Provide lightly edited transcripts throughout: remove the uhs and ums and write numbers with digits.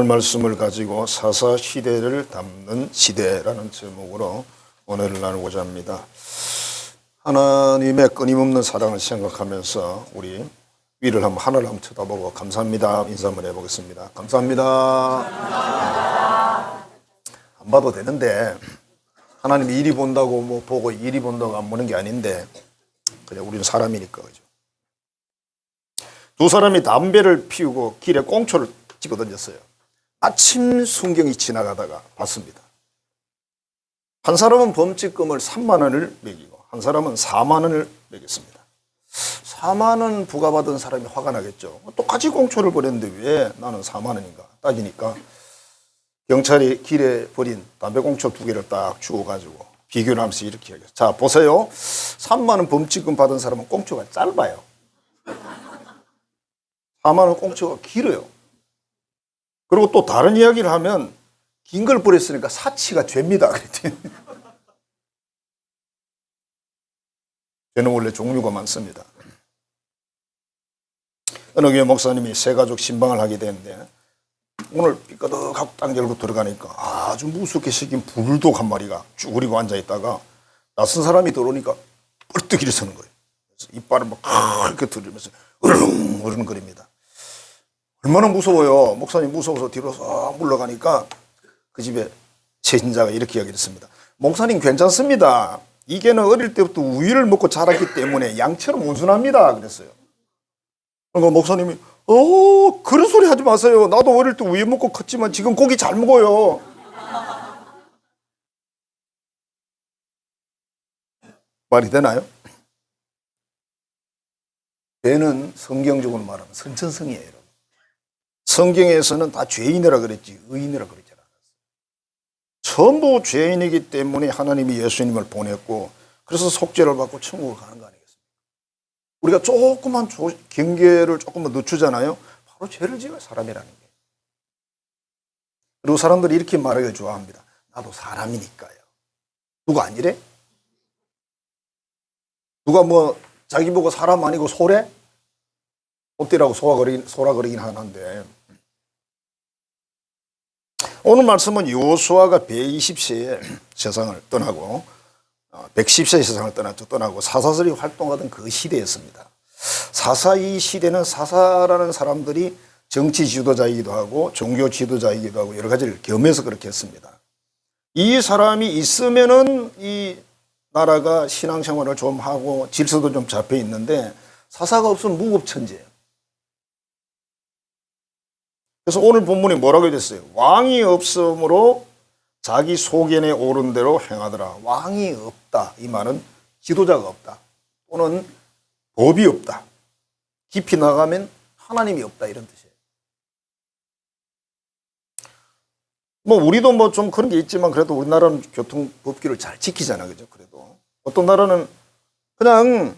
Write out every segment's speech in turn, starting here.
오늘 말씀을 가지고 사사 시대를 담는 시대라는 제목으로 은혜를 나누고자 합니다. 하나님의 끊임없는 사랑을 생각하면서 우리 위를 한번 하늘을 한번 쳐다보고 감사합니다 인사 한번 해보겠습니다. 감사합니다. 안 봐도 되는데 하나님이 이리 본다고 뭐 보고 이리 본다고 안 보는 게 아닌데 그냥 우리는 사람이니까 그죠. 두 사람이 담배를 피우고 길에 꽁초를 집어 던졌어요. 아침 순경이 지나가다가 봤습니다. 한 사람은 범칙금을 3만 원을 매기고 한 사람은 4만 원을 매겼습니다. 4만 원 부과받은 사람이 화가 나겠죠. 똑같이 꽁초를 버렸는데 왜 나는 4만 원인가 따지니까 경찰이 길에 버린 담배 꽁초 2개를 딱 주워가지고 비교를 하면서 이렇게 하겠어요. 자 보세요. 3만 원 범칙금 받은 사람은 꽁초가 짧아요. 4만 원 꽁초가 길어요. 그리고 또 다른 이야기를 하면 긴 걸 버렸으니까 사치가 죄입니다. 그랬더니 죄는 원래 종류가 많습니다. 어느 교회 목사님이 세 가족 신방을 하게 되는데 오늘 삐까덕하고 딱 열고 들어가니까 아주 무섭게 생긴 불독 한 마리가 쭉 그리고 앉아있다가 낯선 사람이 들어오니까 뻘떡 일어서는 거예요. 그래서 이빨을 막 그렇게 들으면서 으르렁거립니다. 얼마나 무서워요. 목사님 무서워서 뒤로 싹 물러가니까 그 집에 제신자가 이렇게 이야기를 했습니다. 목사님 괜찮습니다. 이 개는 어릴 때부터 우유를 먹고 자랐기 때문에 양처럼 온순합니다. 그랬어요. 그러니까 목사님이 그런 소리 하지 마세요. 나도 어릴 때 우유 먹고 컸지만 지금 고기 잘 먹어요. 말이 되나요? 죄는 성경적으로 말하면 선천성이에요. 여러분. 성경에서는 다 죄인이라 그랬지 의인이라 그러지 않았어요. 전부 죄인이기 때문에 하나님이 예수님을 보냈고 그래서 속죄를 받고 천국을 가는 거 아니겠습니까? 우리가 조금만 경계를 조금만 늦추잖아요. 바로 죄를 지어요. 사람이라는 게. 그리고 사람들이 이렇게 말하기를 좋아합니다. 나도 사람이니까요. 누가 아니래? 누가 뭐 자기 보고 사람 아니고 소래? 엎드라고 소라 그러긴 하는데 오늘 말씀은 여호수아가 120세에 세상을 떠나고 110세에 세상을 떠나고 사사들이 활동하던 그 시대였습니다. 사사 이 시대는 사사라는 사람들이 정치 지도자이기도 하고 종교 지도자이기도 하고 여러 가지를 겸해서 그렇게 했습니다. 이 사람이 있으면은 이 나라가 신앙생활을 좀 하고 질서도 좀 잡혀 있는데 사사가 없으면 무법천지예요. 그래서 오늘 본문이 뭐라고 됐어요? 왕이 없으므로 자기 소견에 오른 대로 행하더라. 왕이 없다. 이 말은 지도자가 없다. 또는 법이 없다. 깊이 나가면 하나님이 없다. 이런 뜻이에요. 뭐 우리도 뭐 좀 그런 게 있지만 그래도 우리나라는 교통법규를 잘 지키잖아. 그죠? 그래도 어떤 나라는 그냥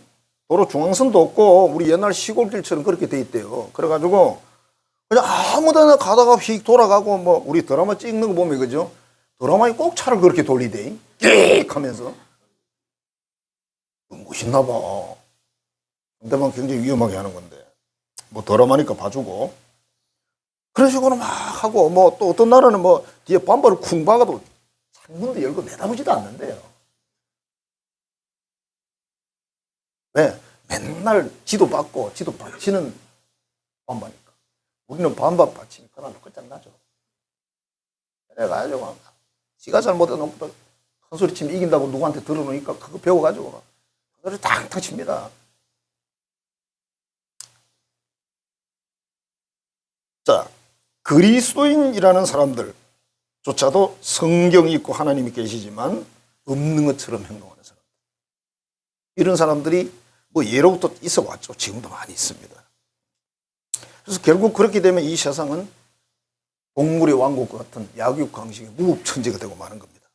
도로 중앙선도 없고 우리 옛날 시골길처럼 그렇게 돼 있대요. 그래가지고 그냥 아무 데나 가다가 휙 돌아가고 뭐 우리 드라마 찍는 거 보면 그죠? 드라마에 꼭 차를 그렇게 돌리대. 끽 하면서. 멋있나 봐. 상대방 굉장히 위험하게 하는 건데. 뭐 드라마니까 봐주고. 그런 식으로 막 하고 뭐 또 어떤 나라는 뭐 뒤에 반발을 쿵 박아도 창문도 열고 내다보지도 않는데요. 왜? 맨날 지도 받고 지도 받치는 반발이니까. 우리는 반박 받치니까 나도 끝장나죠. 그래가지고 지가 잘못해놓고 큰 소리 치면 이긴다고 누구한테 들어놓으니까 그거 배워가지고 큰 소리 탕탕 칩니다. 자, 그리스도인이라는 사람들조차도 성경이 있고 하나님이 계시지만 없는 것처럼 행동하는 사람들. 이런 사람들이 뭐 예로부터 있어 왔죠. 지금도 많이 있습니다. 그래서 결국 그렇게 되면 이 세상은 동물의 왕국과 같은 약육강식의 무법천지가 되고 마는 겁니다.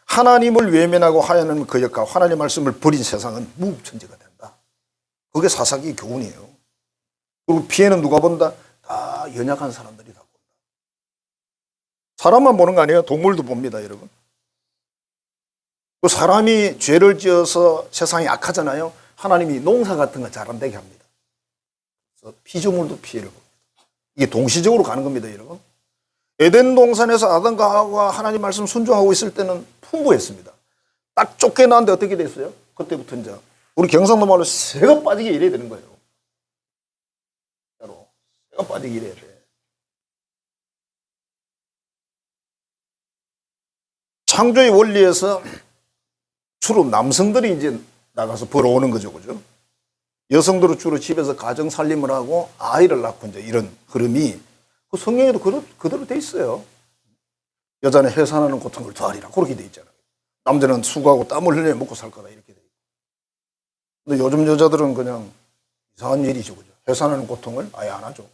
하나님을 외면하고 하야는 그 역할, 하나님의 말씀을 버린 세상은 무법천지가 된다. 그게 사사기의 교훈이에요. 그리고 피해는 누가 본다? 다 연약한 사람들이 다 본다. 사람만 보는 거 아니에요? 동물도 봅니다, 여러분. 그 사람이 죄를 지어서 세상이 악하잖아요. 하나님이 농사 같은 거 잘 안 되게 합니다. 그래서 피조물도 피해를 봅니다. 이게 동시적으로 가는 겁니다, 여러분. 에덴 동산에서 아담과 하와가 하나님 말씀 순종하고 있을 때는 풍부했습니다. 딱 쫓겨나는데 어떻게 됐어요? 그때부터 이제 우리 경상도 말로 새가 빠지게 이래야 되는 거예요. 바로 새가 빠지게 이래야 돼. 창조의 원리에서 주로 남성들이 이제 나가서 벌어오는 거죠, 그죠? 여성들은 주로 집에서 가정 살림을 하고 아이를 낳고 이제 이런 흐름이 그 성경에도 그대로 돼 있어요. 여자는 해산하는 고통을 더하리라 그렇게 돼 있잖아요. 남자는 수고하고 땀을 흘려 먹고 살 거다 이렇게 돼 있고. 근데 요즘 여자들은 그냥 이상한 일이죠, 그죠? 해산하는 고통을 아예 안 하죠.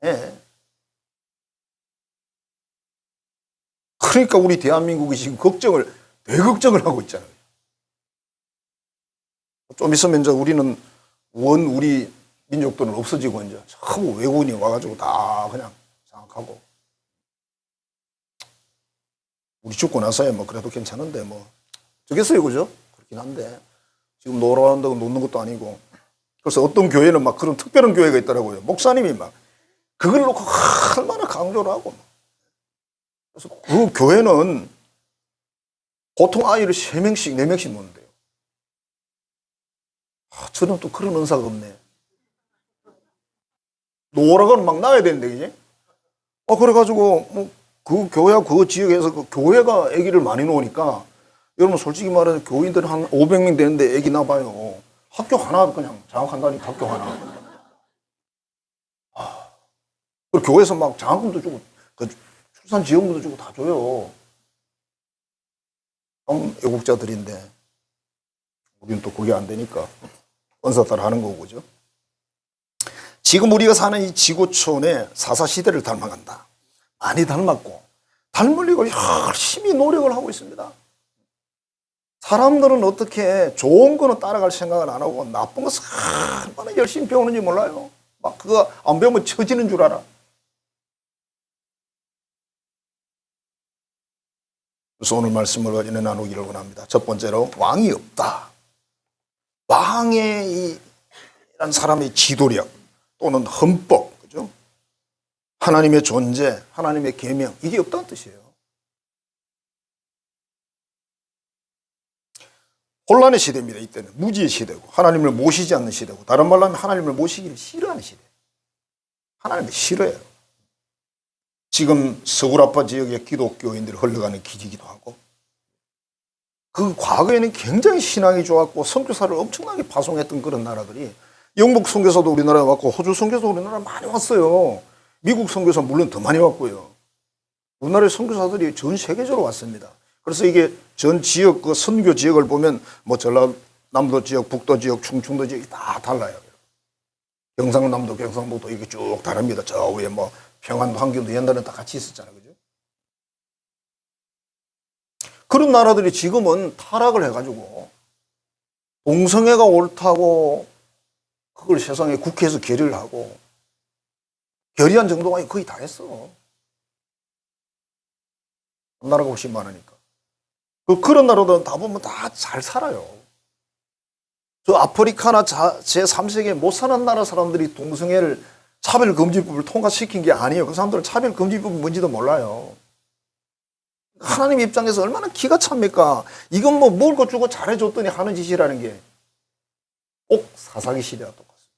네. 그러니까 우리 대한민국이 지금 대걱정을 하고 있잖아요. 좀 있으면 이제 우리는 우리 민족들은 없어지고 이제 전부 외국인이 와가지고 다 그냥 장악하고. 우리 죽고 나서야 뭐 그래도 괜찮은데 뭐 저겠어요, 그죠? 그렇긴 한데 지금 놀아온다고 놓는 것도 아니고. 그래서 어떤 교회는 막 그런 특별한 교회가 있더라고요. 목사님이 막 그걸 놓고 얼마나 강조를 하고. 그래서 그 교회는 보통 아이를 3명씩 4명씩 놓는데요. 저는 또 그런 은사가 없네. 노라고는 막 나야 되는데, 그지? 그래가지고, 뭐, 그 교회하고 그 지역에서 그 교회가 아기를 많이 놓으니까, 여러분 솔직히 말해서 교인들은 한 500명 되는데 아기 낳아봐요. 학교 하나 그냥 장악한다니까, 학교 하나. 그리고 교회에서 막 장학금도 주고, 그 출산 지원금도 주고 다 줘요. 애국자들인데, 우리는 또 그게 안 되니까, 은사 따라 하는 거고, 그죠? 지금 우리가 사는 이 지구촌에 사사시대를 닮아간다. 많이 닮았고 닮으려고 열심히 노력을 하고 있습니다. 사람들은 어떻게 좋은 거는 따라갈 생각을 안 하고 나쁜 것을 얼마나 열심히 배우는지 몰라요. 막 그거 안 배우면 처지는 줄 알아. 그래서 오늘 말씀을 가지고 나누기를 원합니다. 첫 번째로 왕이 없다. 왕의 이란 사람의 지도력 또는 헌법, 그죠? 하나님의 존재, 하나님의 계명, 이게 없다는 뜻이에요. 혼란의 시대입니다. 이때는 무지의 시대고 하나님을 모시지 않는 시대고 다른 말로 하면 하나님을 모시기를 싫어하는 시대. 하나님을 싫어해요. 지금 서구라파 지역의 기독교인들이 흘러가는 길이기도 하고 그 과거에는 굉장히 신앙이 좋았고 선교사를 엄청나게 파송했던 그런 나라들이 영국 선교사도 우리나라에 왔고 호주 선교사도 우리나라에 많이 왔어요. 미국 선교사 물론 더 많이 왔고요. 우리나라의 선교사들이 전 세계적으로 왔습니다. 그래서 이게 전 지역 그 선교 지역을 보면 뭐 전라남도 지역, 북도 지역, 충청도 지역이 다 달라요. 경상남도, 경상북도 이게 쭉 다릅니다. 저 위에 뭐 평안도, 한경도 옛날에는 다 같이 있었잖아요, 그죠? 그런 나라들이 지금은 타락을 해가지고 동성애가 옳다고 그걸 세상에 국회에서 결의를 하고 결의한 정도가 거의 다 했어. 나라가 훨씬 많으니까. 그런 나라들은 다 보면 다 잘 살아요. 저 아프리카나 제3세계에 못 사는 나라 사람들이 동성애를 차별금지법을 통과시킨 게 아니에요. 그 사람들은 차별금지법이 뭔지도 몰라요. 하나님 입장에서 얼마나 기가 찹니까? 이건 뭐 먹을 거 주고 잘해줬더니 하는 짓이라는 게 꼭 사사기 시대와 똑같습니다.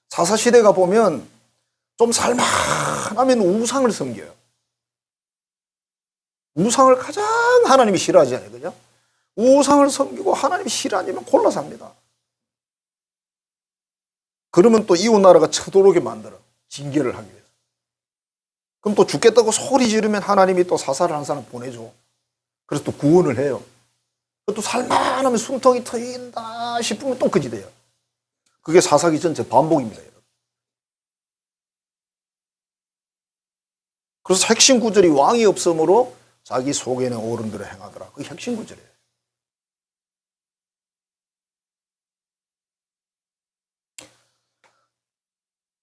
사사시대가 보면 좀 살만하면 우상을 섬겨요. 우상을 가장 하나님이 싫어하잖아요. 그죠? 우상을 섬기고 하나님이 싫어하면 골라서 합니다. 그러면 또 이웃 나라가 쳐들어오게 만들어. 징계를 하기 위해서. 그럼 또 죽겠다고 소리 지르면 하나님이 또 사사를 한 사람 보내줘. 그래서 또 구원을 해요. 또 살만하면 숨통이 트인다 싶으면 또 그지 돼요. 그게 사사기 전체 반복입니다. 그래서 핵심 구절이 왕이 없으므로 자기 속에는 어른들을 행하더라. 그게 핵심 구절이에요.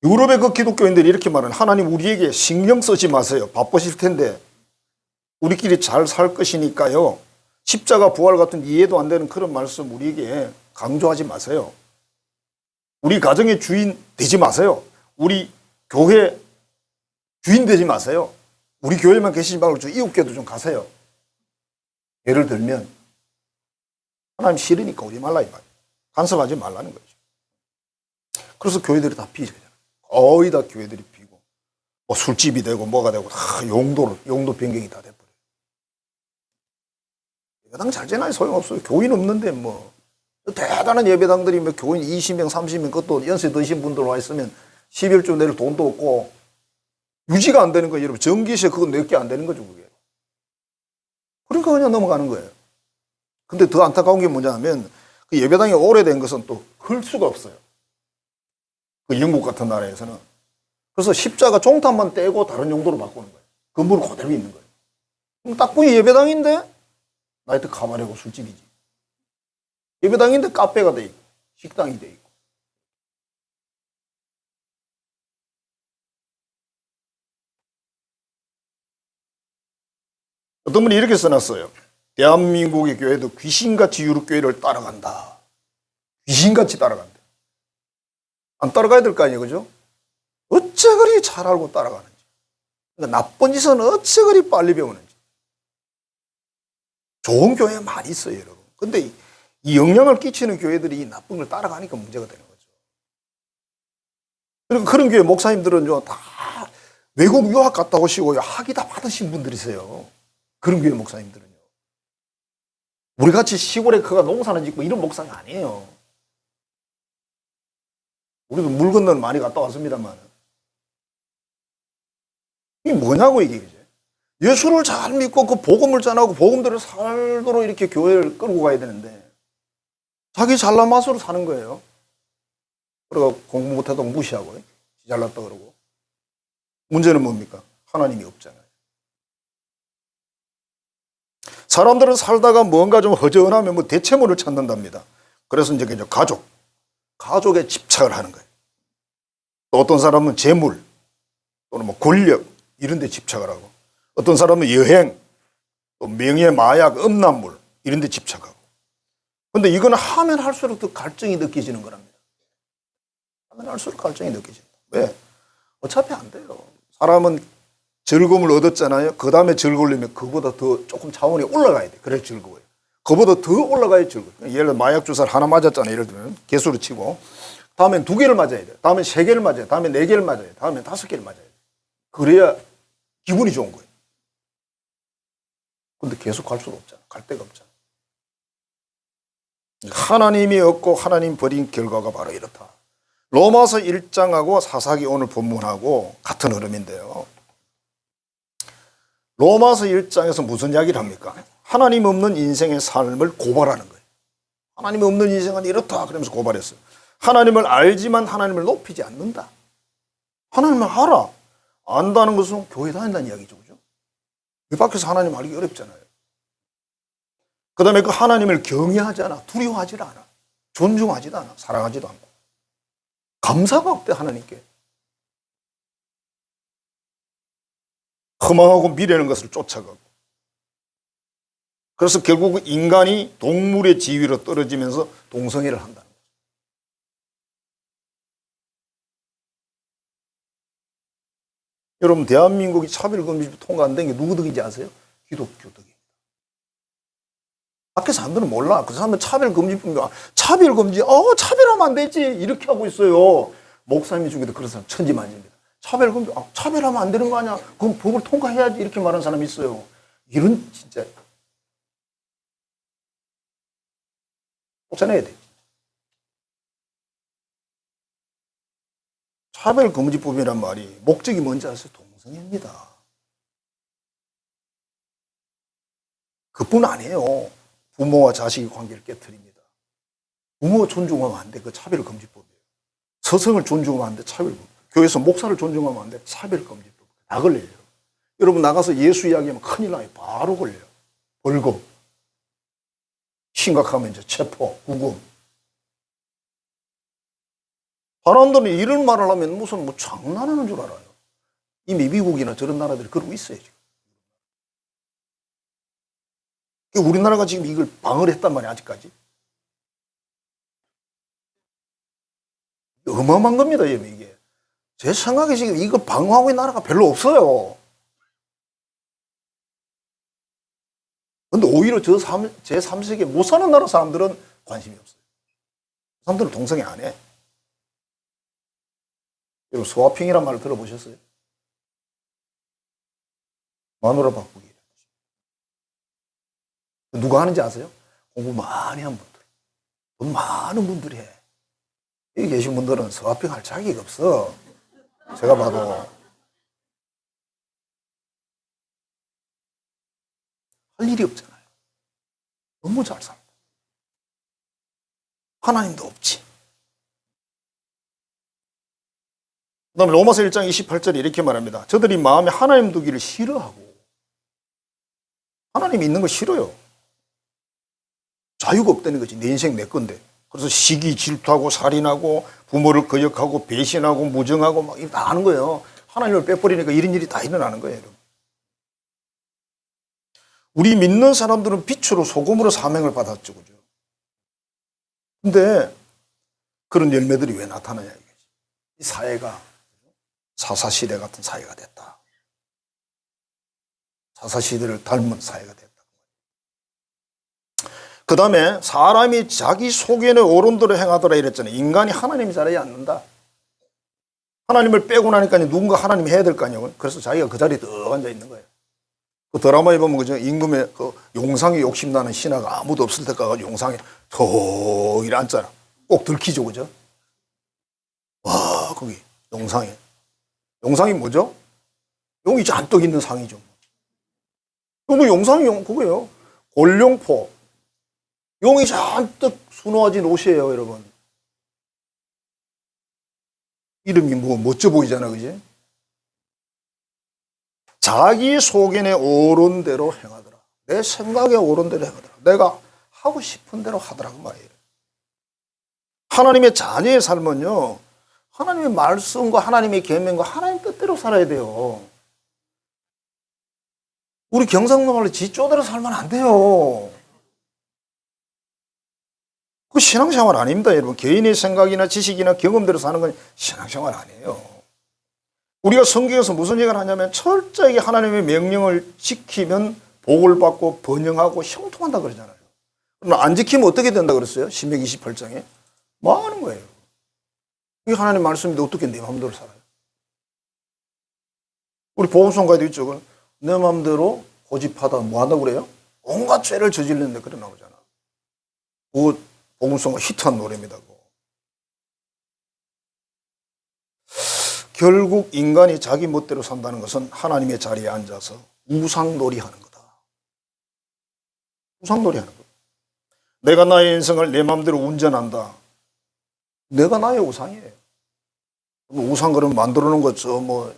유럽의 그 기독교인들이 이렇게 말하는 하나님 우리에게 신경 쓰지 마세요. 바쁘실 텐데 우리끼리 잘 살 것이니까요. 십자가 부활 같은 이해도 안 되는 그런 말씀 우리에게 강조하지 마세요. 우리 가정의 주인 되지 마세요. 우리 교회 주인 되지 마세요. 우리 교회만 계시지 말고 저 이웃교회도 좀 가세요. 예를 들면 하나님 싫으니까 오지 말라 이 말이에요. 간섭하지 말라는 거죠. 그래서 교회들이 다 비잖아요. 거의 다 교회들이 비고 뭐 술집이 되고 뭐가 되고 다 용도 변경이 다 돼버려요. 예배당 잘 지나야 소용없어요. 교인 없는데 뭐 대단한 예배당들이 뭐 교인 20명 30명 그것도 연세 드신 분들 와 있으면 11조 내릴 돈도 없고 유지가 안 되는 거예요. 여러분 전기세 그거 몇 개 안 되는 거죠 그게. 그러니까 그냥 넘어가는 거예요. 근데 더 안타까운 게 뭐냐면 그 예배당이 오래된 것은 또 클 수가 없어요. 그 영국 같은 나라에서는. 그래서 십자가 종탑만 떼고 다른 용도로 바꾸는 거예요. 건물은 그대로 있는 거예요. 그럼 딱 보니 예배당인데 나이트 카바레고 술집이지. 예배당인데 카페가 돼 있고 식당이 돼 있고. 어떤 분이 이렇게 써놨어요. 대한민국의 교회도 귀신같이 유럽교회를 따라간다. 귀신같이 따라간다. 안 따라가야 될 거 아니에요, 그죠? 어째 그리 잘 알고 따라가는지. 그러니까 나쁜 짓은 어째 그리 빨리 배우는지. 좋은 교회가 많이 있어요, 여러분. 근데 이 영향을 끼치는 교회들이 이 나쁜 걸 따라가니까 문제가 되는 거죠. 그리고 그런 교회 목사님들은요, 다 외국 유학 갔다 오시고 학위 다 받으신 분들이세요. 그런 교회 목사님들은요. 우리 같이 시골에 그가 농사는 짓고 이런 목사가 아니에요. 우리도 물 건너는 많이 갔다 왔습니다만. 이게 뭐냐고 이게 이제. 예수를 잘 믿고 그 복음을 전하고 복음대로 살도록 이렇게 교회를 끌고 가야 되는데 자기 잘난 맛으로 사는 거예요. 그리고 공부 못해도 무시하고 잘났다 그러고. 문제는 뭡니까? 하나님이 없잖아요. 사람들은 살다가 뭔가 좀 허전하면 뭐 대체물을 찾는답니다. 그래서 이제 가족에 집착을 하는 거예요. 또 어떤 사람은 재물 또는 뭐 권력 이런 데 집착을 하고 어떤 사람은 여행 또 명예, 마약, 음란물 이런 데 집착하고 근데 이거는 하면 할수록 더 갈증이 느껴지는 거랍니다. 하면 할수록 갈증이 느껴진다. 왜? 어차피 안 돼요. 사람은 즐거움을 얻었잖아요. 그 다음에 즐거우려면 그보다 더 조금 차원이 올라가야 돼. 그래야 즐거워요. 그보다 더 올라가야 즐거워요. 예를 들어 마약 주사를 하나 맞았잖아요. 예를 들면 개수로 치고 다음엔 2개를 맞아야 돼. 다음엔 3개를 맞아야 돼. 다음엔 4개를 맞아야 돼. 다음엔 5개를 맞아야 돼. 그래야 기분이 좋은 거예요. 근데 계속 갈 수가 없잖아. 갈 데가 없잖아. 하나님이 없고 하나님 버린 결과가 바로 이렇다. 로마서 1장하고 사사기 오늘 본문하고 같은 흐름인데요. 로마서 1장에서 무슨 이야기를 합니까? 하나님 없는 인생의 삶을 고발하는 거예요. 하나님 없는 인생은 이렇다 그러면서 고발했어요. 하나님을 알지만 하나님을 높이지 않는다. 하나님을 알아. 안다는 것은 교회 다닌다는 이야기죠. 그죠? 이 밖에서 하나님 알기 어렵잖아요. 그 다음에 그 하나님을 경외하지 않아. 두려워하지 않아. 존중하지도 않아. 사랑하지도 않고. 감사가 없대 하나님께. 허망하고 미래는 것을 쫓아가고. 그래서 결국 인간이 동물의 지위로 떨어지면서 동성애를 한다는 거죠. 여러분 대한민국이 차별금지법 통과 안 된 게 누구 덕인지 아세요? 기독교 덕입니다. 밖에 사람들은 몰라. 그 사람은 차별금지법, 차별하면 안 되지 이렇게 하고 있어요. 목사님 중에도 그런 사람 천지만지입니다. 차별하면 안 되는 거 아니야? 그럼 법을 통과해야지 이렇게 말하는 사람이 있어요. 이런 진짜 쫓아내야 돼. 차별금지법이란 말이 목적이 뭔지 아세요? 동성애입니다. 그뿐 아니에요. 부모와 자식의 관계를 깨트립니다. 부모 존중하면 안 돼. 그 차별금지법이에요. 서성을 존중하면 안 돼. 차별금지법. 교회에서 목사를 존중하면 안 돼. 차별금지법. 다 걸려요. 여러분 나가서 예수 이야기하면 큰일 나요. 바로 걸려요. 벌금. 심각하면 이제 체포, 구금. 사람들은 이런 말을 하면 무슨 뭐 장난하는 줄 알아요. 이미 미국이나 저런 나라들이 그러고 있어요. 지금. 우리나라가 지금 이걸 방어를 했단 말이에요. 아직까지. 어마어마한 겁니다, 이게. 제 생각에 지금 이걸 방어하고 있는 나라가 별로 없어요. 근데 오히려 제3세계 못 사는 나라 사람들은 관심이 없어요. 그 사람들은 동성애 안 해. 여러분, 스와핑이란 말을 들어보셨어요? 마누라 바꾸기. 누가 하는지 아세요? 공부 많이 한 분들. 돈 많은 분들이 해. 여기 계신 분들은 스와핑 할 자격이 없어. 제가 봐도. 할 일이 없잖아요. 너무 잘 살고. 하나님도 없지. 그 다음에 로마서 1장 28절에 이렇게 말합니다. 저들이 마음에 하나님 두기를 싫어하고, 하나님이 있는 거 싫어요. 자유가 없다는 거지. 내 인생 내 건데. 그래서 시기, 질투하고, 살인하고, 부모를 거역하고, 배신하고, 무정하고, 막, 다 하는 거예요. 하나님을 빼버리니까 이런 일이 다 일어나는 거예요, 여러분. 우리 믿는 사람들은 빛으로 소금으로 사명을 받았죠, 그죠? 근데 그런 열매들이 왜 나타나냐, 이거지. 이 사회가 사사시대 같은 사회가 됐다. 사사시대를 닮은 사회가 됐다. 그 다음에 사람이 자기 소견의 옳은대로 행하더라 이랬잖아요. 인간이 하나님 자리에 앉는다. 하나님을 빼고 나니까 누군가 하나님이 해야 될 거 아니에요. 그래서 자기가 그 자리에 떡 앉아 있는 거예요. 그 드라마에 보면 그죠? 임금의 그 용상에 욕심나는 신하가 아무도 없을 때 가서 용상에 턱 이래 앉잖아. 꼭 들키죠, 그죠? 와, 거기 용상에. 용상이 뭐죠? 용이 잔뜩 있는 상이죠. 그 용상이 그거예요. 골룡포. 용이 잔뜩 수놓아진 옷이에요, 여러분. 이름이 뭐 멋져 보이잖아, 그지? 자기 소견에 옳은 대로 행하더라. 내 생각에 옳은 대로 행하더라. 내가 하고 싶은 대로 하더라고 말이에요. 하나님의 자녀의 삶은요, 하나님의 말씀과 하나님의 계명과 하나님 뜻대로 살아야 돼요. 우리 경상도 말로 지 쪼대로 살면 안 돼요. 그 신앙생활 아닙니다, 여러분. 개인의 생각이나 지식이나 경험대로 사는 건 신앙생활 아니에요. 우리가 성경에서 무슨 얘기를 하냐면 철저하게 하나님의 명령을 지키면 복을 받고 번영하고 형통한다 그러잖아요. 그러나 안 지키면 어떻게 된다 그랬어요? 신명기 28장에 망하는 거예요. 이게 하나님 말씀인데 어떻게 내 마음대로 살아요? 우리 보험성가에도 있죠. 내 마음대로 고집하다 뭐 한다고 그래요? 온갖 죄를 저질렀는데 그래 나오잖아. 그 복음성가 히트한 노래입니다. 결국 인간이 자기 멋대로 산다는 것은 하나님의 자리에 앉아서 우상놀이 하는 거다. 우상놀이 하는 거다. 내가 나의 인생을 내 마음대로 운전한다. 내가 나의 우상이에요. 우상 그러면 만들어 놓은 거,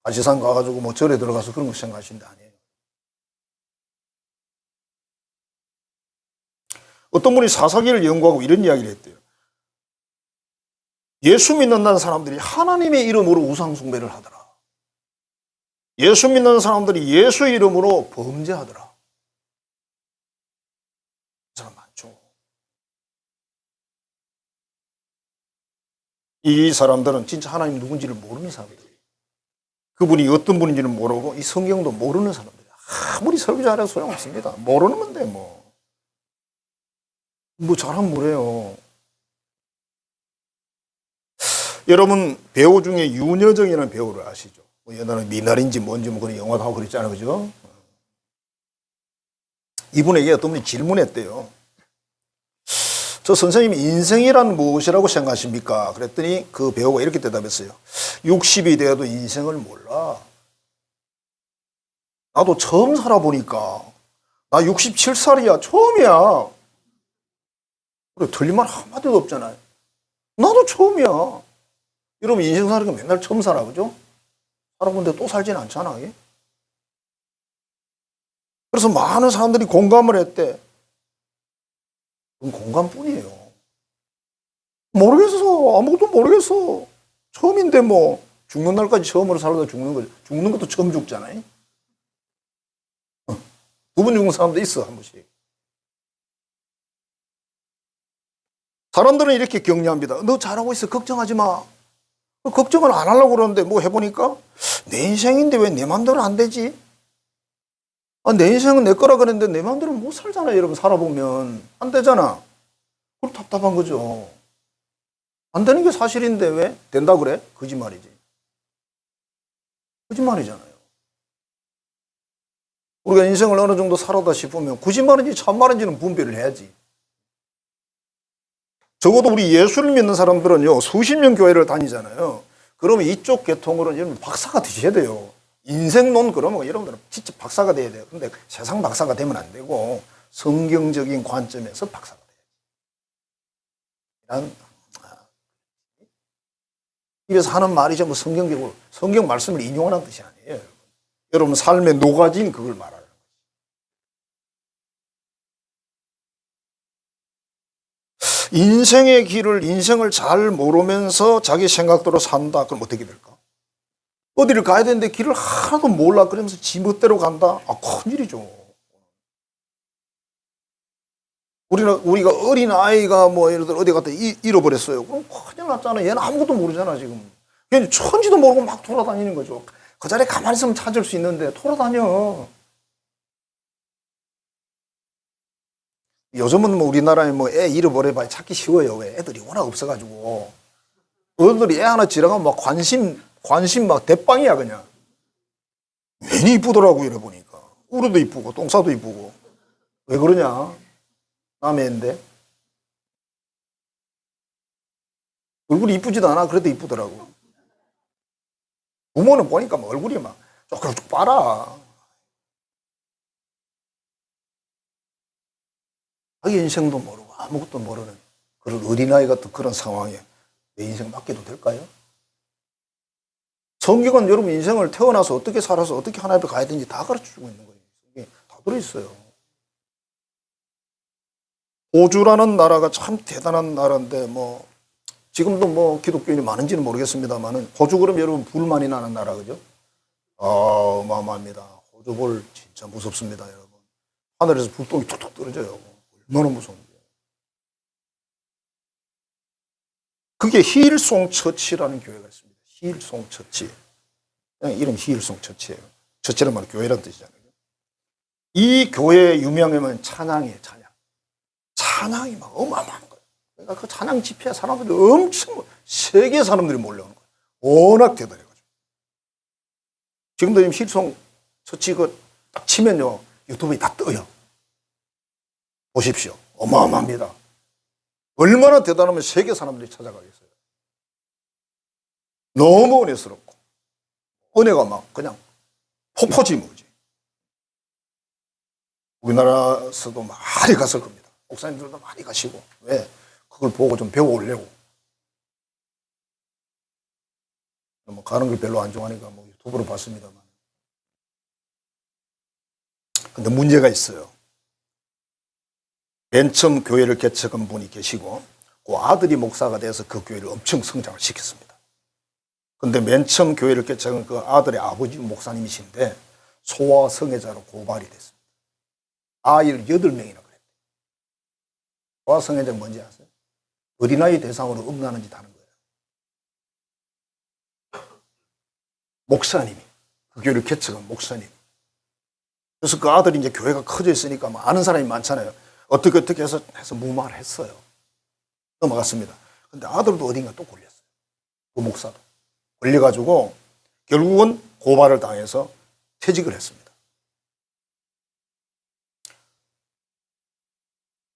아시산 가가지고 절에 들어가서 그런 거 생각하시는 데 아니에요. 어떤 분이 사사기를 연구하고 이런 이야기를 했대요. 예수 믿는다는 사람들이 하나님의 이름으로 우상숭배를 하더라. 예수 믿는 사람들이 예수 이름으로 범죄하더라. 그 사람 많죠. 이 사람들은 진짜 하나님 누군지를 모르는 사람들이에요. 그분이 어떤 분인지는 모르고 이 성경도 모르는 사람들이에요. 아무리 설교 잘해도 소용없습니다. 모르는 건데 뭐 잘하면 뭐래요. 여러분 배우 중에 윤여정이라는 배우를 아시죠? 옛날에 미나리인지 뭔지 그런 영화도 하고 그랬잖아요, 그죠? 이분에게 어떤 분이 질문했대요. 저 선생님 인생이란 무엇이라고 생각하십니까? 그랬더니 그 배우가 이렇게 대답했어요. 60이 되어도 인생을 몰라. 나도 처음 살아보니까 나 67살이야. 처음이야. 그래, 틀린 말 한마디도 없잖아요. 나도 처음이야. 여러분 인생 사는 거 맨날 처음 살아, 그죠? 살아본데 또 살지는 않잖아. 이게? 그래서 많은 사람들이 공감을 했대. 그건 공감뿐이에요. 모르겠어. 아무것도 모르겠어. 처음인데 뭐 죽는 날까지 처음으로 살다 죽는 거죠. 죽는 것도 처음 죽잖아요. 두 번 죽는 사람도 있어, 한 번씩. 사람들은 이렇게 격려합니다. 너 잘하고 있어. 걱정하지 마. 걱정을 안 하려고 그러는데 뭐 해보니까 내 인생인데 왜 내 맘대로 안 되지? 내 인생은 내 거라 그랬는데 내 맘대로 못 살잖아요. 여러분 살아보면 안 되잖아. 그럼 답답한 거죠. 안 되는 게 사실인데 왜 된다 그래? 거짓말이지. 거짓말이잖아요. 우리가 인생을 어느 정도 살아다 싶으면 거짓말인지 참말인지는 분별을 해야지. 적어도 우리 예수를 믿는 사람들은요, 수십 년 교회를 다니잖아요. 그러면 이쪽 계통으로는 여러분 박사가 되셔야 돼요. 인생론 그러면 여러분들은 진짜 박사가 돼야 돼요. 근데 세상 박사가 되면 안 되고 성경적인 관점에서 박사가 돼야지. 입에서 하는 말이 전부 성경적으로 성경 말씀을 인용하는 뜻이 아니에요. 여러분 삶에 녹아진 그걸 말하는 거예요. 인생을 잘 모르면서 자기 생각대로 산다. 그럼 어떻게 될까? 어디를 가야 되는데 길을 하나도 몰라. 그러면서 지 멋대로 간다. 큰일이죠. 우리가 어린 아이가 뭐 예를 들어 어디 갔다 잃어버렸어요. 그럼 큰일 났잖아. 얘는 아무것도 모르잖아, 지금. 걔는 천지도 모르고 막 돌아다니는 거죠. 그 자리에 가만히 있으면 찾을 수 있는데 돌아다녀. 요즘은 뭐 우리나라에 뭐 애 잃어버려봐야 찾기 쉬워요. 왜? 애들이 워낙 없어가지고. 어른들이 애 하나 지나가면 막 관심 막 대빵이야, 그냥. 괜히 이쁘더라고, 이래 보니까. 우르도 이쁘고, 똥싸도 이쁘고. 왜 그러냐? 남의 애인데. 얼굴이 이쁘지도 않아. 그래도 이쁘더라고. 부모는 보니까 뭐 얼굴이 막 쪽쪽 빨아. 자기 인생도 모르고 아무것도 모르는 그런 어린아이 같은 그런 상황에 내 인생 맡겨도 될까요? 성경은 여러분 인생을 태어나서 어떻게 살아서 어떻게 하나님 앞에 가야 되는지 다 가르쳐주고 있는 거예요. 이게 다 들어있어요. 호주라는 나라가 참 대단한 나라인데 뭐 지금도 뭐 기독교인이 많은지는 모르겠습니다만은 호주 그러면 여러분 불 많이 나는 나라 그죠? 어마어마합니다. 호주 불 진짜 무섭습니다, 여러분. 하늘에서 불똥이 툭툭 떨어져요. 얼마나 무서운지. 그게 힐송 처치라는 교회가 있습니다. 힐송 처치. 그냥 이름 힐송 처치예요. 처치란 말은 교회라는 뜻이잖아요. 이 교회의 유명하면 찬양이에요, 찬양. 찬양이 막 어마어마한 거예요. 그러니까 그 찬양 집회에 사람들이 엄청 세계 사람들이 몰려오는 거예요. 워낙 대단해가지고. 지금도 지금 힐송 처치 딱 치면요 유튜브에 다 떠요. 보십시오. 어마어마합니다. 얼마나 대단하면 세계 사람들이 찾아가겠어요. 너무 은혜스럽고 은혜가 막 그냥 폭포지무지. 우리나라에서도 많이 갔을 겁니다. 목사님들도 많이 가시고. 왜? 그걸 보고 좀 배워오려고. 뭐 가는 걸 별로 안 좋아하니까 뭐 유튜브로 봤습니다만. 근데 문제가 있어요. 맨 처음 교회를 개척한 분이 계시고 그 아들이 목사가 돼서 그 교회를 엄청 성장을 시켰습니다. 근데 맨 처음 교회를 개척한 그 아들의 아버지 목사님이신데 소아성애자로 고발이 됐습니다. 아이를 8명이나 그랬대요. 소아성애자가 뭔지 아세요? 어린아이 대상으로 음란한 짓 하는 거예요. 목사님이, 그 교회를 개척한 목사님. 그래서 그 아들이 이제 교회가 커져 있으니까 뭐 아는 사람이 많잖아요. 어떻게 해서 무마를 했어요. 넘어갔습니다. 근데 아들도 어딘가 또 걸렸어요. 그 목사도. 걸려가지고 결국은 고발을 당해서 퇴직을 했습니다.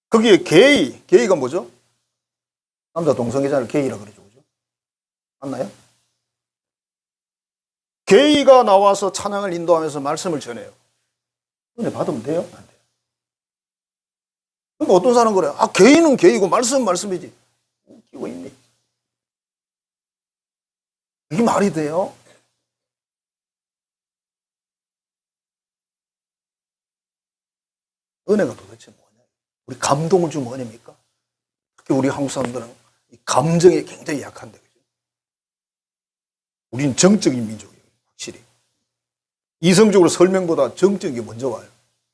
거기에 게이가 뭐죠? 남자 동성애자를 게이라 그러죠. 그죠? 맞나요? 게이가 나와서 찬양을 인도하면서 말씀을 전해요. 은혜 받으면 돼요? 안 돼요? 그러니까 어떤 사람은 그래요. 게이는 게이고 말씀은 말씀이지. 웃기고 있네. 이게 말이 돼요? 은혜가 도대체 뭐냐? 우리 감동을 주면 은혜입니까? 특히 우리 한국 사람들은 이 감정에 굉장히 약한데, 그죠? 우리는 정적인 민족이에요, 확실히. 이성적으로 설명보다 정적인 게 먼저 와요.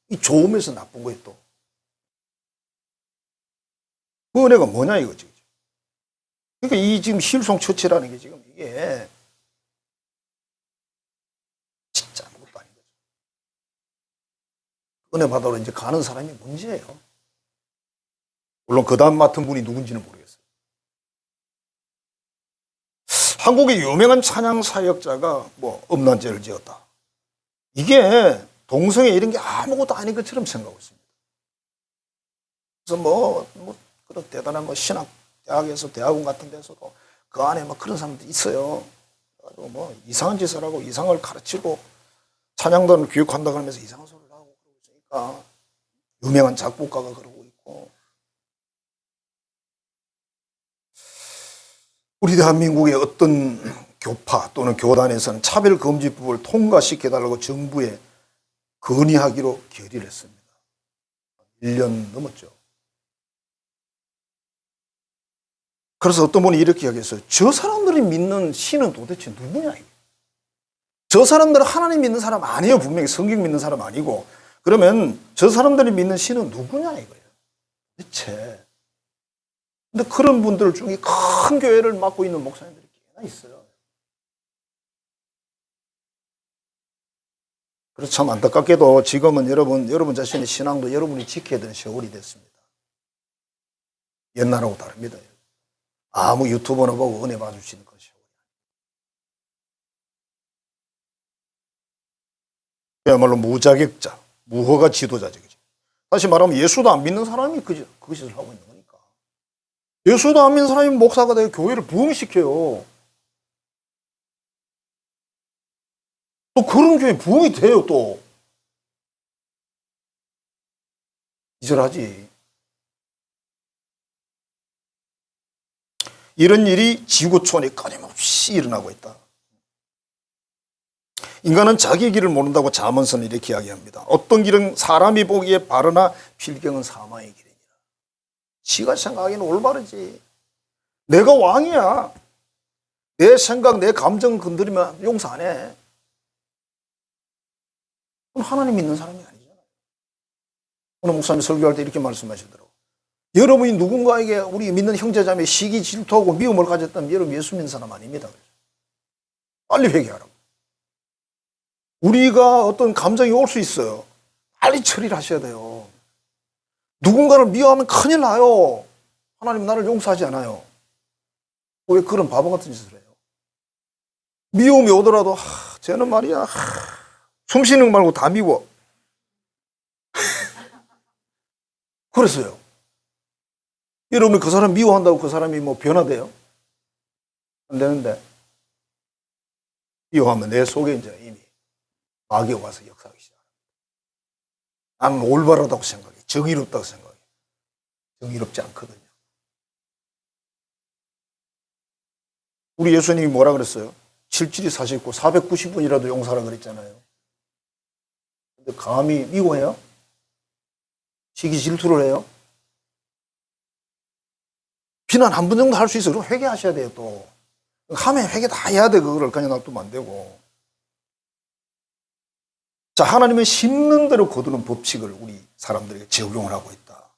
이 좋으면서 나쁜 거예요, 또. 그 은혜가 뭐냐 이거지. 그러니까 이 지금 힐송 처치라는 게 지금 이게 진짜 아무것도 아닌 거죠. 은혜 받으러 이제 가는 사람이 문제예요. 물론 그 다음 맡은 분이 누군지는 모르겠어요. 한국의 유명한 찬양 사역자가 뭐 음란죄를 지었다. 이게 동성애 이런 게 아무것도 아닌 것처럼 생각하고 있습니다. 그래서 그런 대단한 신학 대학에서 대학원 같은 데서도 그 안에 그런 사람들이 있어요. 그래가지고 이상한 짓을 하고 이상을 가르치고 찬양단을 교육한다고 하면서 이상한 소리를 하고 그러고 있으니까 유명한 작곡가가 그러고 있고 우리 대한민국의 어떤 교파 또는 교단에서는 차별금지법을 통과시켜달라고 정부에 건의하기로 결의를 했습니다. 1년 넘었죠. 그래서 어떤 분이 이렇게 이야기했어요. 저 사람들이 믿는 신은 도대체 누구냐? 저 사람들은 하나님 믿는 사람 아니에요. 분명히 성경 믿는 사람 아니고. 그러면 저 사람들이 믿는 신은 누구냐 이거예요. 대체. 근데 그런 분들 중에 큰 교회를 맡고 있는 목사님들이 꽤나 있어요. 그래서 참 안타깝게도 지금은 여러분 자신의 신앙도 여러분이 지켜야 되는 세월이 됐습니다. 옛날하고 다릅니다. 아무 유튜버나 보고 은혜 받으시는 것이요. 그야말로 무자격자, 무허가 지도자죠. 다시 말하면 예수도 안 믿는 사람이 그 짓을 하고 있는 거니까. 예수도 안 믿는 사람이 목사가 되어 교회를 부흥시켜요. 또 그런 교회 부흥이 돼요, 또. 기절하지. 이런 일이 지구촌에 끊임없이 일어나고 있다. 인간은 자기 길을 모른다고 잠언서는 이렇게 이야기합니다. 어떤 길은 사람이 보기에 바르나 필경은 사망의 길이니라. 지가 생각하기는 올바르지. 내가 왕이야. 내 생각, 내 감정 건드리면 용서 안 해. 그럼 하나님 믿는 사람이 아니잖아요. 오늘 목사님 설교할 때 이렇게 말씀하시더라고요. 여러분이 누군가에게 우리 믿는 형제자매 시기 질투하고 미움을 가졌다면 여러분 예수 믿는 사람 아닙니다. 빨리 회개하라고. 우리가 어떤 감정이 올 수 있어요. 빨리 처리를 하셔야 돼요. 누군가를 미워하면 큰일 나요. 하나님 나를 용서하지 않아요. 왜 그런 바보 같은 짓을 해요? 미움이 오더라도 쟤는 말이야 숨 쉬는 거 말고 다 미워. 그랬어요. 여러분이 그 사람 미워한다고 그 사람이 변화돼요? 안 되는데. 미워하면 내 속에 이제 이미 마귀가 와서 역사하기 시작합니다. 나는 올바르다고 생각해. 정의롭다고 생각해. 정의롭지 않거든요. 우리 예수님이 뭐라 그랬어요? 7질이 사셨고 490분이라도 용서하라 그랬잖아요. 근데 감히 미워해요? 시기 질투를 해요? 비난 한 번 정도 할 수 있어요. 그럼 회개하셔야 돼요, 또. 하면 회개 다 해야 돼, 그거를. 그냥 놔두면 안 되고. 자, 하나님은 심는 대로 거두는 법칙을 우리 사람들에게 적용을 하고 있다.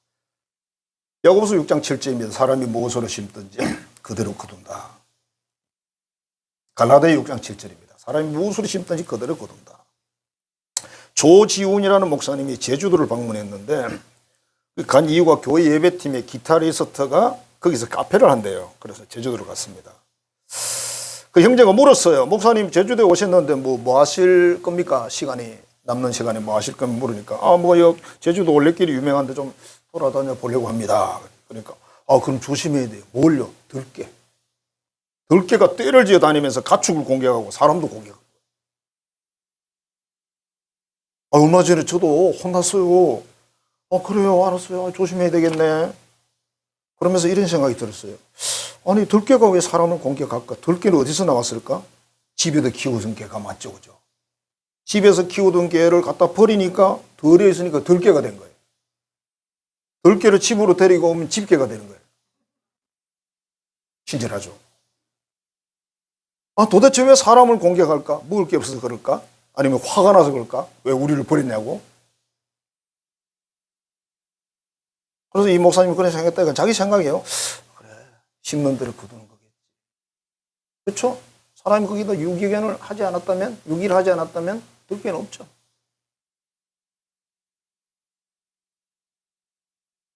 야고보서 6장 7절입니다. 사람이 무엇으로 심든지 그대로 거둔다. 갈라디아 6장 7절입니다. 사람이 무엇으로 심든지 그대로 거둔다. 조지훈이라는 목사님이 제주도를 방문했는데 간 이유가 교회 예배팀의 기타리스트가 거기서 카페를 한대요. 그래서 제주도로 갔습니다. 그 형제가 물었어요. 목사님 제주도에 오셨는데 뭐 하실 겁니까? 남는 시간에 뭐 하실 겁니까? 물으니까 제주도 올레길이 유명한데 좀 돌아다녀 보려고 합니다. 그러니까 그럼 조심해야 돼요. 뭘요? 들깨. 들깨가 떼를 지어 다니면서 가축을 공격하고 사람도 공격하고. 얼마 전에 저도 혼났어요. 그래요, 알았어요. 조심해야 되겠네. 그러면서 이런 생각이 들었어요. 아니, 들깨가 왜 사람을 공격할까? 들깨는 어디서 나왔을까? 집에서 키우던 개가 맞죠, 그죠? 집에서 키우던 개를 갖다 버리니까 덜에 있으니까 들깨가 된 거예요. 들깨를 집으로 데리고 오면 집개가 되는 거예요. 친절하죠. 도대체 왜 사람을 공격할까? 먹을 게 없어서 그럴까? 아니면 화가 나서 그럴까? 왜 우리를 버렸냐고? 그래서 이 목사님이 그런 생각했다. 이건 자기 생각이에요. 그래, 심는 대로 거두는 거겠지. 그렇죠? 사람이 거기다 유기견을 하지 않았다면, 유기를 하지 않았다면 될 게는 없죠.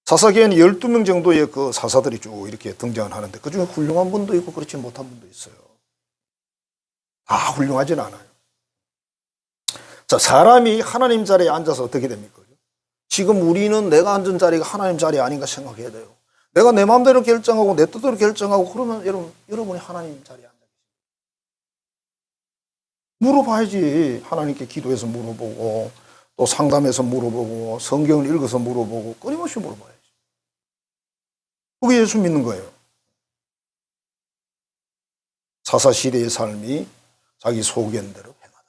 사사기에는 12명 정도의 그 사사들이 쭉 이렇게 등장을 하는데 그중에 훌륭한 분도 있고 그렇지 못한 분도 있어요. 다 훌륭하진 않아요. 자, 사람이 하나님 자리에 앉아서 어떻게 됩니까? 지금 우리는 내가 앉은 자리가 하나님 자리 아닌가 생각해야 돼요. 내가 내 마음대로 결정하고 내 뜻대로 결정하고 그러면 여러분이 하나님 자리에 앉아 계십니다. 물어봐야지. 하나님께 기도해서 물어보고 또 상담해서 물어보고 성경을 읽어서 물어보고 끊임없이 물어봐야지. 그게 예수 믿는 거예요. 사사시대의 삶이 자기 소견대로 행하더라.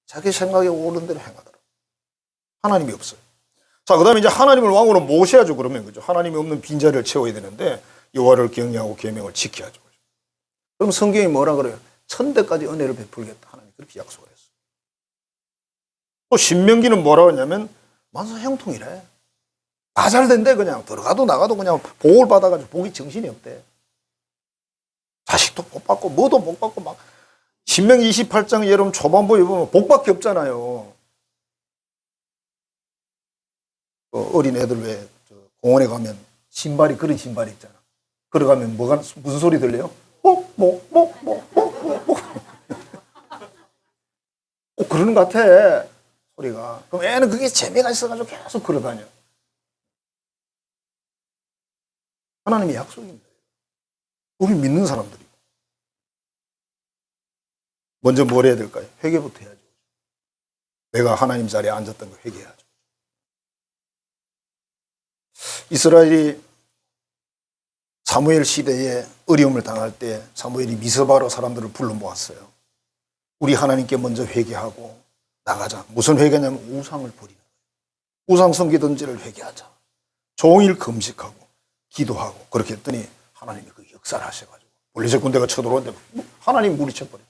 자기 생각에 오른 대로 행하더라. 하나님이 없어요. 자, 그 다음에 이제 하나님을 왕으로 모셔야죠. 그러면 그죠. 하나님이 없는 빈자리를 채워야 되는데 여호와를 경외하고 계명을 지켜야죠. 그럼 성경이 뭐라 그래요? 천대까지 은혜를 베풀겠다. 하나님 그렇게 약속을 했어요. 또 신명기는 뭐라고 하냐면 만사형통이래. 다 잘 된대. 그냥 들어가도 나가도 그냥 복을 받아가지고 복이 정신이 없대. 자식도 복 받고 뭐도 복 받고 막 신명기 28장 여러분 초반부에 보면 복밖에 없잖아요. 어린 애들 왜 공원에 가면 신발이 그런 신발이 있잖아. 걸어가면 뭐가 무슨 소리 들려요? 꼭 그러는 것 같아 소리가. 그럼 애는 그게 재미가 있어가지고 계속 걸어다녀. 하나님의 약속입니다. 우리 믿는 사람들이 먼저 뭘 해야 될까요? 회개부터 해야죠. 내가 하나님 자리에 앉았던 거 회개해야죠. 이스라엘이 사무엘 시대에 어려움을 당할 때 사무엘이 미스바로 사람들을 불러 모았어요. 우리 하나님께 먼저 회개하고 나가자. 무슨 회개냐면 우상을 버리는 거예요. 우상 섬기던지를 회개하자. 종일 금식하고 기도하고 그렇게 했더니 하나님이 그 역사를 하셔가지고 블레셋 군대가 쳐들어오는데 하나님 물리쳐버리고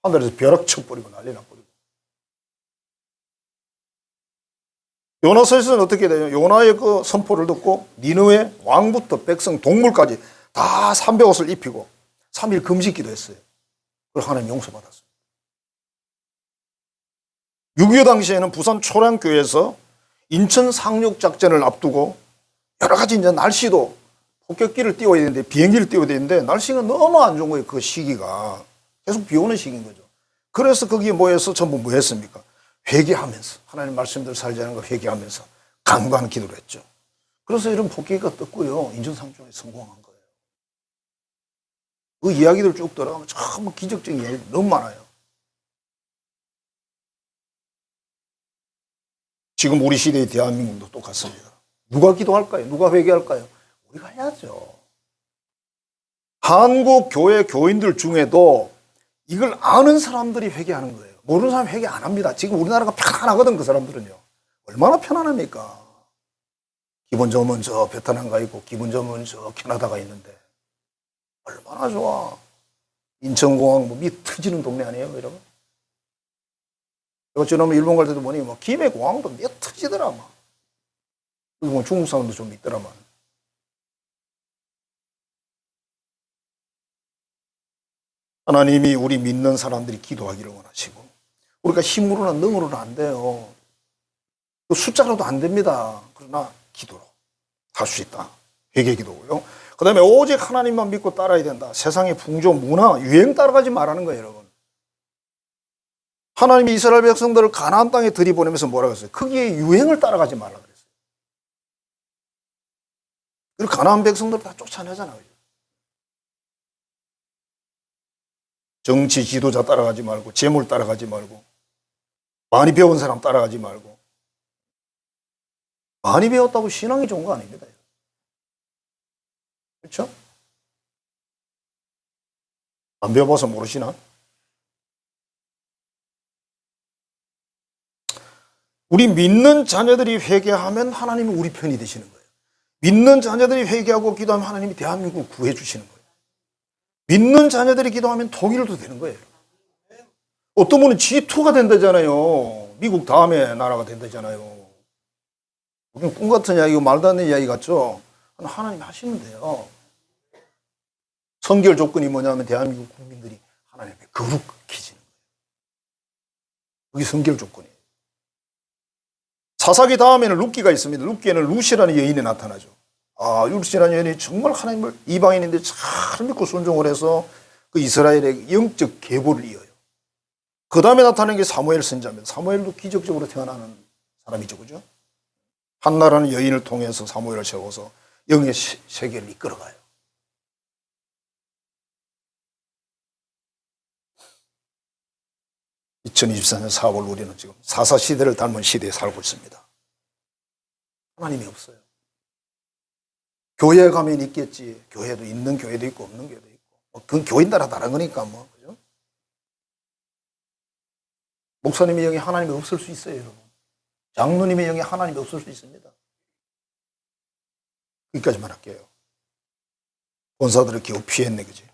하늘에서 벼락 쳐버리고 난리 나버리고. 요나서에서는 어떻게 돼요? 요나의 그 선포를 듣고 니느웨 왕부터 백성 동물까지 다 300옷을 입히고 3일 금식 기도했어요. 그걸 하나님 용서받았어요. 6.25 당시에는 부산 초량교에서 인천 상륙 작전을 앞두고 여러 가지 이제 날씨도 폭격기를 띄워야 되는데 비행기를 띄워야 되는데 날씨가 너무 안 좋은 거예요. 그 시기가 계속 비 오는 시기인 거죠. 그래서 거기에 모여서 전부 뭐 했습니까? 회개하면서 하나님 말씀대로 살자는 걸 회개하면서 간구하는 기도를 했죠. 그래서 이런 폭격기가 떴고요. 인천 상륙에 성공한 거예요. 그 이야기들 쭉 들어가면 참 기적적인 이야기 너무 많아요. 지금 우리 시대의 대한민국도 똑같습니다. 누가 기도할까요? 누가 회개할까요? 우리가 해야죠. 한국 교회 교인들 중에도 이걸 아는 사람들이 회개하는 거예요. 모르는 사람 회개 안 합니다. 지금 우리나라가 편안하거든. 그 사람들은요. 얼마나 편안합니까? 기분 좋으면 저 베트남 가 있고 기분 좋으면 저 캐나다가 있는데 얼마나 좋아. 인천공항 뭐 밑 터지는 동네 아니에요, 여러분? 저놈 일본 갈 때도 보니 뭐 김해 공항도 밑 터지더라 막. 그리고 중국 사람도 좀 있더라만. 하나님이 우리 믿는 사람들이 기도하기를 원하시고 우리가 힘으로나 능으로는 안 돼요. 또 숫자로도 안 됩니다. 그러나 기도로 할 수 있다. 회개 기도고요. 그 다음에 오직 하나님만 믿고 따라야 된다. 세상의 풍조, 문화, 유행 따라가지 말라는 거예요, 여러분. 하나님이 이스라엘 백성들을 가나안 땅에 들이보내면서 뭐라고 했어요? 거기에 유행을 따라가지 말라 그랬어요. 그리고 가나안 백성들을 다 쫓아내잖아요. 정치 지도자 따라가지 말고 재물 따라가지 말고 많이 배운 사람 따라가지 말고. 많이 배웠다고 신앙이 좋은 거 아닙니다. 그렇죠? 안 배워봐서 모르시나? 우리 믿는 자녀들이 회개하면 하나님이 우리 편이 되시는 거예요. 믿는 자녀들이 회개하고 기도하면 하나님이 대한민국을 구해 주시는 거예요. 믿는 자녀들이 기도하면 통일도 되는 거예요. 어떤 분은 G2가 된다잖아요. 미국 다음에 나라가 된다잖아요. 우리는 꿈 같은 이야기고 말도 안 되는 이야기 같죠? 하나님이 하시면 돼요. 선결 조건이 뭐냐면 대한민국 국민들이 하나님 앞에 거룩해지는 거예요. 그게 선결 조건이에요. 사사기 다음에는 룻기가 있습니다. 룻기에는 룻이라는 여인이 나타나죠. 아, 룻이라는 여인이 정말 하나님을 이방인인데 잘 믿고 순종을 해서 그 이스라엘의 영적 계보를 이어요. 그 다음에 나타나는 게 사무엘 선지자입니다. 사무엘도 기적적으로 태어나는 사람이죠. 그죠? 한나라는 여인을 통해서 사무엘을 세워서 영의 세계를 이끌어가요. (2024년 4월) 우리는 지금 사사시대를 닮은 시대에 살고 있습니다. 하나님이 없어요. 교회에 가면 있겠지. 교회도 있는 교회도 있고 없는 교회도 있고. 그건 교인 따라 다른 거니까 뭐. 그죠? 목사님의 영이 하나님이 없을 수 있어요, 여러분. 장로님의 영이 하나님이 없을 수 있습니다. 여기까지만 할게요. 본사들을 겨우 피했네, 그지?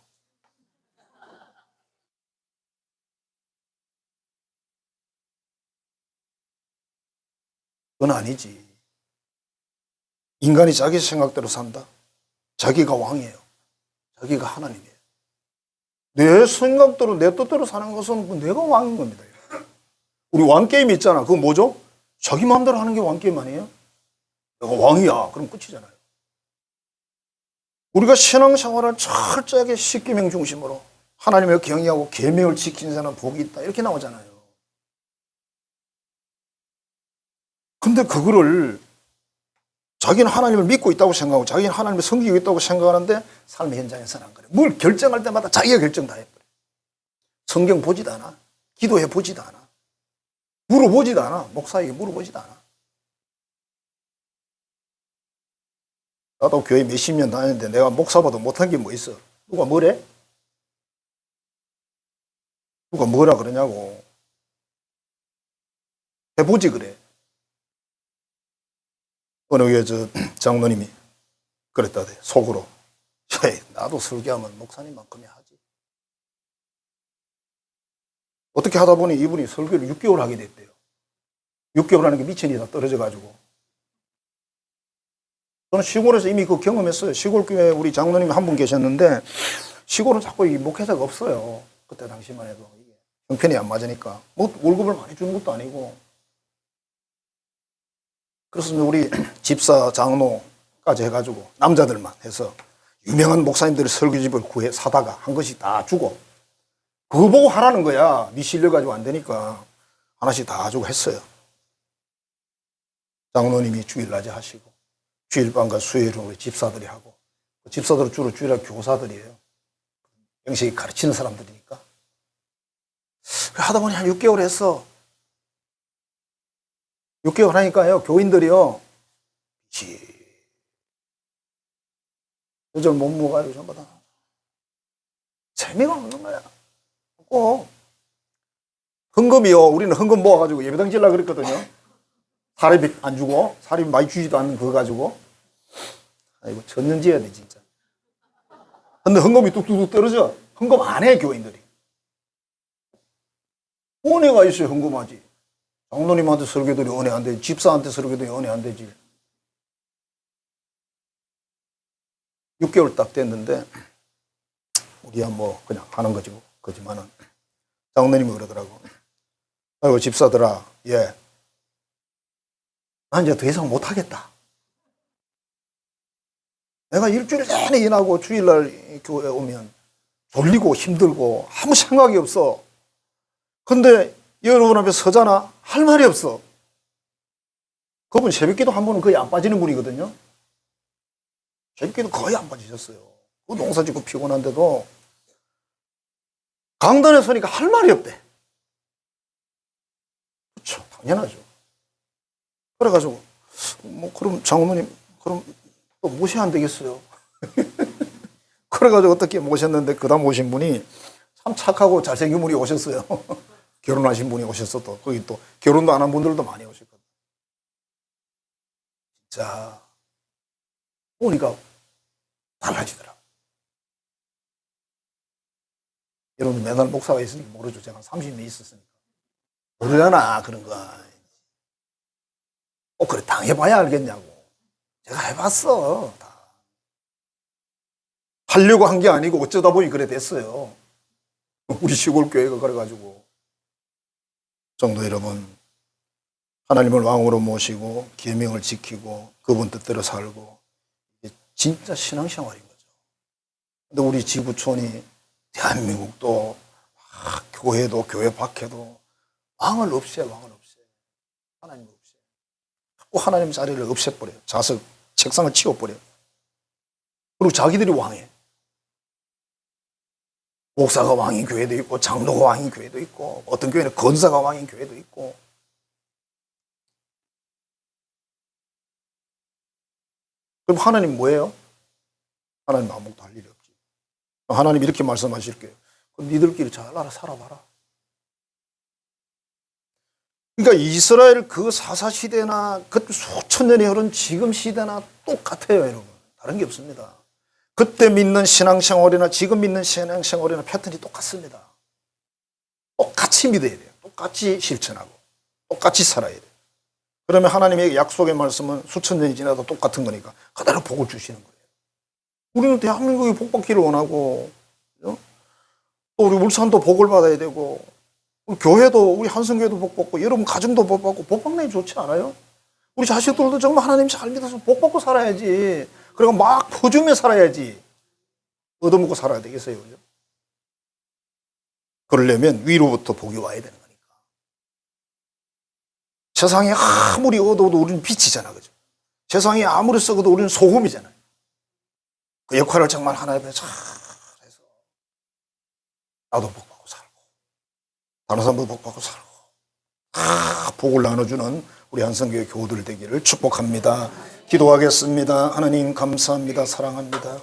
그건 아니지. 인간이 자기 생각대로 산다. 자기가 왕이에요. 자기가 하나님이에요. 내 생각대로 내 뜻대로 사는 것은 내가 왕인 겁니다. 우리 왕게임 있잖아. 그거 뭐죠? 자기 마음대로 하는 게 왕게임 아니에요? 내가 왕이야. 그럼 끝이잖아요. 우리가 신앙생활을 철저하게 십계명 중심으로 하나님을 경외하고 계명을 지키는 자는 복이 있다. 이렇게 나오잖아요. 근데 그거를 자기는 하나님을 믿고 있다고 생각하고 자기는 하나님을 섬기고 있다고 생각하는데 삶의 현장에서는 안 그래. 뭘 결정할 때마다 자기가 결정 다 해버려. 성경 보지도 않아. 기도해 보지도 않아. 물어보지도 않아. 목사에게 물어보지도 않아. 나도 교회 몇십 년 다녔는데 내가 목사보다 못한 게 뭐 있어? 누가 뭐래? 누가 뭐라 그러냐고. 해보지 그래. 어느 교회 장로님이 그랬다대. 속으로. 나도 설교하면 목사님만큼이 하지. 어떻게 하다 보니 이분이 설교를 6개월 하게 됐대요. 6개월 하는 게 미천이 다 떨어져가지고. 저는 시골에서 이미 그 경험했어요. 시골 교회 우리 장로님이 한 분 계셨는데 시골은 자꾸 이 목회자가 없어요. 그때 당시만 해도. 이게 형편이 안 맞으니까. 뭐 월급을 많이 주는 것도 아니고. 그래서 우리 집사, 장로까지 해가지고 남자들만 해서 유명한 목사님들의 설교집을 구해 사다가 한 것씩 다 주고 그거 보고 하라는 거야. 네 실려가지고 안 되니까 하나씩 다 주고 했어요. 장로님이 주일낮에 하시고 주일밤과 수요일은 우리 집사들이 하고 집사들은 주로 주일날 교사들이에요. 영식이 가르치는 사람들이니까. 하다 보니 한 6개월 했어. 6개월 하니까요, 교인들이요, 요즘 못 먹어가지고 전부 다 재미가 없는 거야. 없고, 헌금이요, 우리는 헌금 모아가지고 예배당 지으려고 그랬거든요. 사례비 안 주고, 사례비 많이 주지도 않는 그거 가지고. 아이고, 전년지어야 돼, 진짜. 근데 헌금이 뚝뚝뚝 떨어져. 헌금 안 해, 교인들이. 은혜가 있어야 헌금하지. 장로님한테 설교들이 은혜 안 되지. 집사한테 설교들이 은혜 안 되지. 6개월 딱 됐는데 우리야 뭐 그냥 하는 거지 뭐. 그지만은 장로님이 그러더라고. 아이고 집사들아, 예, 난 이제 더 이상 못하겠다. 내가 일주일 내내 일하고 주일날 교회 오면 졸리고 힘들고 아무 생각이 없어. 근데 여러분 앞에 서잖아. 할 말이 없어. 그분 새벽기도 한 번은 거의 안 빠지는 분이거든요. 새벽기도 거의 안 빠지셨어요. 그 농사 짓고 피곤한데도 강단에 서니까 할 말이 없대. 그렇죠. 당연하죠. 그래가지고 뭐 그럼 장로님 그럼 또 모셔야 안 되겠어요. 그래가지고 어떻게 모셨는데 그 다음 오신 분이 참 착하고 잘생긴 분이 오셨어요. 결혼하신 분이 오셨어. 또 거기 또 결혼도 안 한 분들도 많이 오셨거든. 진짜 보니까 달라지더라. 여러분 맨날 목사가 있으니까 모르죠. 제가 30년 있었으니까 모르잖아 그런 거. 그래 당해봐야 알겠냐고. 제가 해봤어. 다. 하려고 한 게 아니고 어쩌다 보니 그래 됐어요. 우리 시골 교회가 그래가지고. 성도 여러분, 하나님을 왕으로 모시고 계명을 지키고 그분 뜻대로 살고 이게 진짜 신앙생활인 거죠. 근데 우리 지구촌이 대한민국도 교회도 교회 밖에도 왕을 없애. 하나님 없애. 자꾸 하나님 자리를 없애버려요. 좌석 책상을 치워버려요. 그리고 자기들이 왕해. 목사가 왕인 교회도 있고 장로가 왕인 교회도 있고 어떤 교회는 권사가 왕인 교회도 있고. 그럼 하나님 뭐예요? 하나님 아무것도 할 일이 없지. 하나님 이렇게 말씀하실게요. 그럼 니들끼리 잘 알아 살아봐라. 그러니까 이스라엘 그 사사시대나 그 수천 년이 흐른 지금 시대나 똑같아요, 여러분. 다른 게 없습니다. 그때 믿는 신앙생활이나 지금 믿는 신앙생활이나 패턴이 똑같습니다. 똑같이 믿어야 돼요. 똑같이 실천하고 똑같이 살아야 돼요. 그러면 하나님의 약속의 말씀은 수천 년이 지나도 똑같은 거니까 그대로 복을 주시는 거예요. 우리는 대한민국이 복받기를 원하고 또 우리 울산도 복을 받아야 되고 우리 교회도 우리 한성교회도 복 받고 여러분 가정도 복 받고 복 받는 게 좋지 않아요? 우리 자식들도 정말 하나님 잘 믿어서 복 받고 살아야지. 그리고 막 퍼주며 살아야지. 얻어먹고 살아야 되겠어요. 그죠? 그러려면 위로부터 복이 와야 되는 거니까. 세상에 아무리 얻어도 우리는 빛이잖아. 그죠? 세상에 아무리 썩어도 우리는 소금이잖아요. 그 역할을 정말 하나님께 잘 해서 나도 복 받고 살고 다른 사람도 복 받고 살고 복을 나눠주는 우리 한성교회 교우들 되기를 축복합니다. 기도하겠습니다. 하나님 감사합니다. 사랑합니다.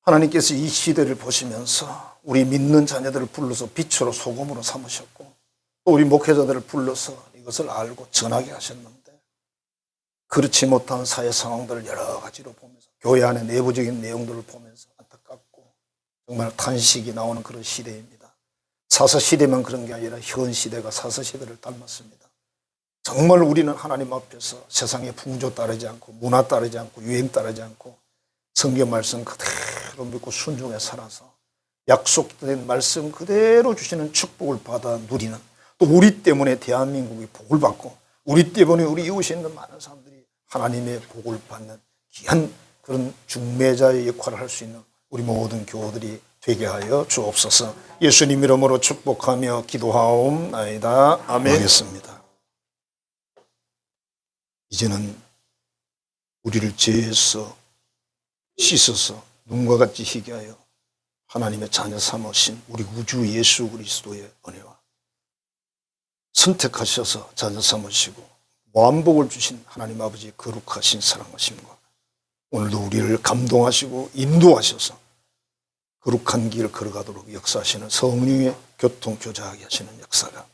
하나님께서 이 시대를 보시면서 우리 믿는 자녀들을 불러서 빛으로 소금으로 삼으셨고 또 우리 목회자들을 불러서 이것을 알고 전하게 하셨는데 그렇지 못한 사회 상황들을 여러 가지로 보면서 교회 안의 내부적인 내용들을 보면서 안타깝고 정말 탄식이 나오는 그런 시대입니다. 사사시대만 그런 게 아니라 현 시대가 사사시대를 닮았습니다. 정말 우리는 하나님 앞에서 세상의 풍조 따르지 않고 문화 따르지 않고 유행 따르지 않고 성경 말씀 그대로 믿고 순종해 살아서 약속된 말씀 그대로 주시는 축복을 받아 누리는 또 우리 때문에 대한민국이 복을 받고 우리 때문에 우리 이웃에 있는 많은 사람들이 하나님의 복을 받는 귀한 그런 중매자의 역할을 할 수 있는 우리 모든 교우들이 되게 하여 주옵소서. 예수님 이름으로 축복하며 기도하옵나이다. 아멘. 하겠습니다. 이제는 우리를 죄에서 씻어서 눈과 같이 희게 하여 하나님의 자녀 삼으신 우리 우주 예수 그리스도의 은혜와 선택하셔서 자녀 삼으시고 무한복을 주신 하나님 아버지의 거룩하신 사랑하심과 오늘도 우리를 감동하시고 인도하셔서 거룩한 길을 걸어가도록 역사하시는 성령의 교통교제하게 하시는 역사가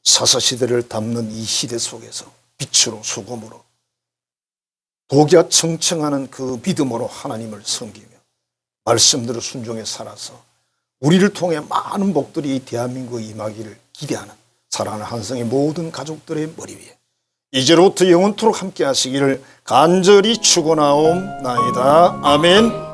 사사시대를 담는 이 시대 속에서 빛으로 소금으로 독야 청청하는 그 믿음으로 하나님을 섬기며 말씀대로 순종해 살아서 우리를 통해 많은 복들이 이 대한민국에 임하기를 기대하는 사랑하는 한성의 모든 가족들의 머리 위에 이제로부터 영원토록 함께 하시기를 간절히 축원하옵나이다. 아멘.